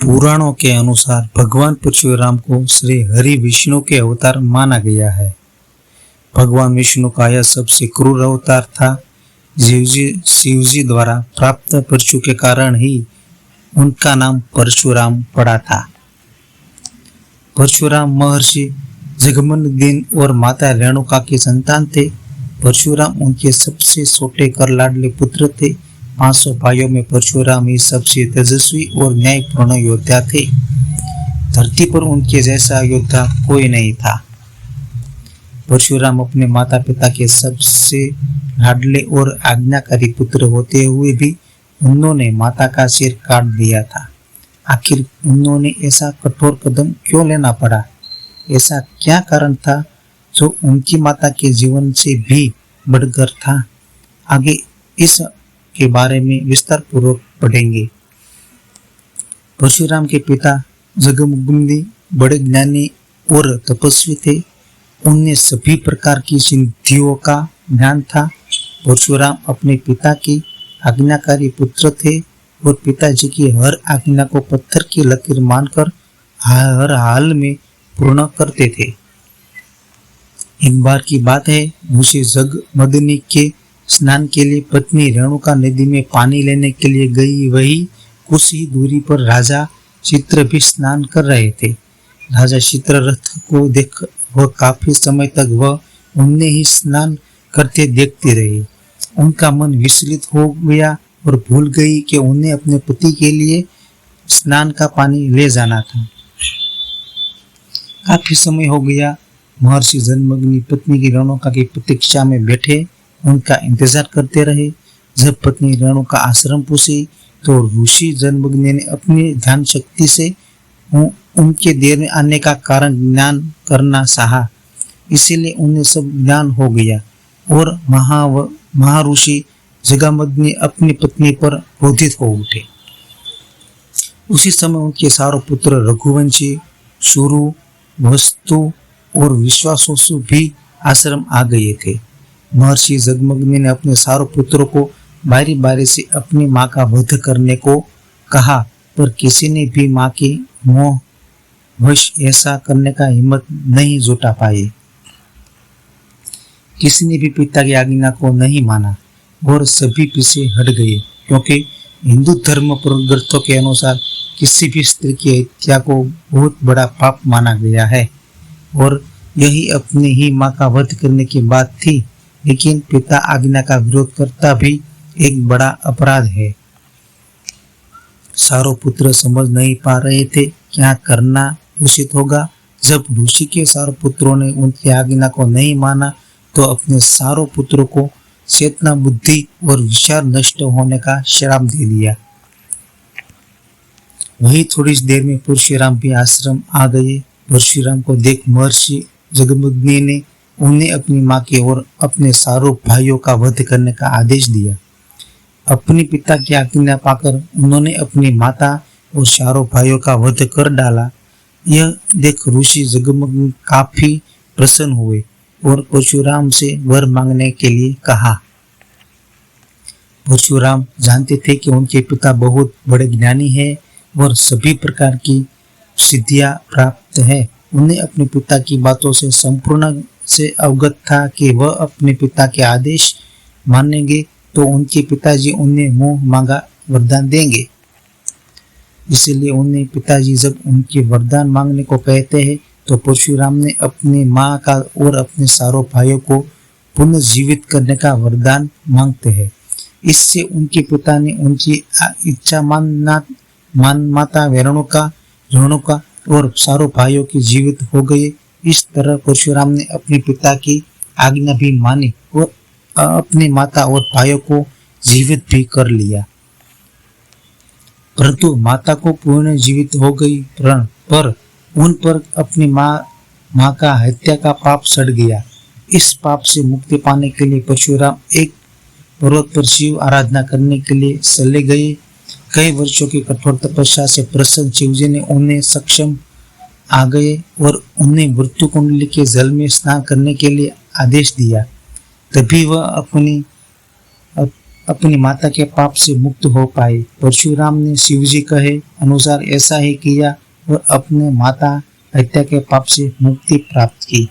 पुराणों के अनुसार भगवान परशुराम को श्री हरि विष्णु के अवतार माना गया है। भगवान विष्णु का यह सबसे क्रूर अवतार था। शिवजी द्वारा प्राप्त परशु के कारण ही उनका नाम परशुराम पड़ा था। परशुराम महर्षि जगमोगिनी और माता रेणुका के संतान थे। परशुराम उनके सबसे छोटे कर लाडले पुत्र थे। 500 भाइयों में परशुराम ही सबसे तेजस्वी और न्यायपूर्ण योद्धा थे। धरती पर उनके जैसा योद्धा कोई नहीं था। परशुराम अपने माता पिता के सबसे लाडले और आज्ञाकारी पुत्र होते हुए भी उन्होंने माता का सिर काट दिया था। आखिर उन्होंने ऐसा कठोर कदम क्यों लेना पड़ा? ऐसा क्या कारण था जो उनकी माता के जीवन से भी बढ़कर था? आगे इस के बारे में विस्तार पूर्वक पढ़ेंगे। परशुराम के पिता जगमोगिनी बड़े ज्ञानी और तपस्वी थे। उन्हें सभी प्रकार की सिद्धियों का ज्ञान था। परशुराम अपने पिता की आज्ञाकारी पुत्र थे और पिताजी की हर आज्ञा को पत्थर की लकीर मानकर हर हाल में पूर्ण करते थे। एक बार की बात है, ऋषि जगमोगिनी के स्नान के लिए पत्नी रेणुका नदी में पानी लेने के लिए गई। वही कुछ ही दूरी पर राजा चित्र भी स्नान कर रहे थे। राजा चित्ररथ को देख वह काफी समय तक वह उन्हें ही स्नान करते देखते रहे। उनका मन विचलित हो गया और भूल गई कि उन्हें अपने पति के लिए स्नान का पानी ले जाना था। काफी समय हो गया। महर्षि जगमोगिनी पत्नी की रेणुका की प्रतीक्षा में बैठे उनका इंतजार करते रहे। जब पत्नी रेणुका आश्रम पहुंची तो ऋषि जगमोगिनी ने अपनी ध्यान शक्ति से उनके देर में आने का कारण ज्ञान करना चाहा। इसीलिए उन्हें सब ज्ञान हो गया और महर्षि जगमोगिनी अपनी पत्नी पर क्रोधित हो उठे। उसी समय उनके चारों पुत्र रघुवंशी, सुरु, वस्तु और विश्वासु भी आश्रम आ गए थे। महर्षि जगमोगिनी ने अपने चारों पुत्रों को बारी बारी से अपनी माँ का वध करने को कहा, पर किसी ने भी माँ के मोह वश ऐसा करने का हिम्मत नहीं जुटा पाए। किसी ने भी पिता की आज्ञा को नहीं माना और सभी पीछे हट गए, क्योंकि हिंदू धर्म ग्रंथों के अनुसार किसी भी स्त्री की हत्या को बहुत बड़ा पाप माना गया है और यही अपनी ही माँ का वध करने की बात थी। लेकिन पिता आज्ञा का विरोध करता भी एक बड़ा अपराध है। चारों पुत्र समझ नहीं पा रहे थे क्या करना उचित होगा। जब ऋषि के चारों पुत्रों ने उनकी आज्ञा को नहीं माना तो अपने चारों पुत्रों को चेतना, बुद्धि और विचार नष्ट होने का श्राप दे दिया। वही थोड़ी देर में परशुराम भी आश्रम आ गए। परशुराम को देख महर्षि जगमोगिनी ने उन्हें अपनी माँ के और अपने चारों भाइयों का वध करने का आदेश दिया। अपने पिता की आज्ञा पाकर उन्होंने अपनी माता और चारों भाइयों का वध कर डाला। यह देख ऋषि जगमोगिनी काफी प्रसन्न हुए और परशुराम से वर मांगने के लिए कहा। परशुराम जानते थे कि उनके पिता बहुत बड़े ज्ञानी हैं और सभी प्रकार की सिद्धियां प्राप्त है। उन्हें अपने पिता की बातों से संपूर्ण से अवगत था कि वह अपने पिता के आदेश मानेंगे तो उनके पिताजी उन्हें मुंह मांगा वरदान देंगे। इसलिए उन्हें पिताजी जब उनके वरदान मांगने को कहते हैं तो परशुराम ने अपनी माँ का और अपने चारों भाइयों को पुनर्जीवित करने का वरदान मांगते हैं। इससे उनके पिता ने उनकी इच्छा माता रेणुका और चारों भाइयों की जीवित हो गए। इस तरह परशुराम ने अपने पिता की आज्ञा भी मानी और अपनी माता और भाइयों को जीवित भी कर लिया। परंतु माता को पूर्ण जीवित हो गई पर उन पर अपनी माँ का हत्या का पाप सड़ गया। इस पाप से मुक्ति पाने के लिए परशुराम एक पर्वत पर शिव आराधना करने के लिए चले गए। कई वर्षों की कठोर तपस्या से प्रसन्न शिवजी ने उन्हें सक्षम आ गए और उन्हें मृत्यु कुंडली के जल में स्नान करने के लिए आदेश दिया। तभी वह अपनी माता के पाप से मुक्त हो पाए। परशुराम ने शिवजी कहे अनुसार ऐसा ही किया और अपने माता हत्या के पाप से मुक्ति प्राप्त की।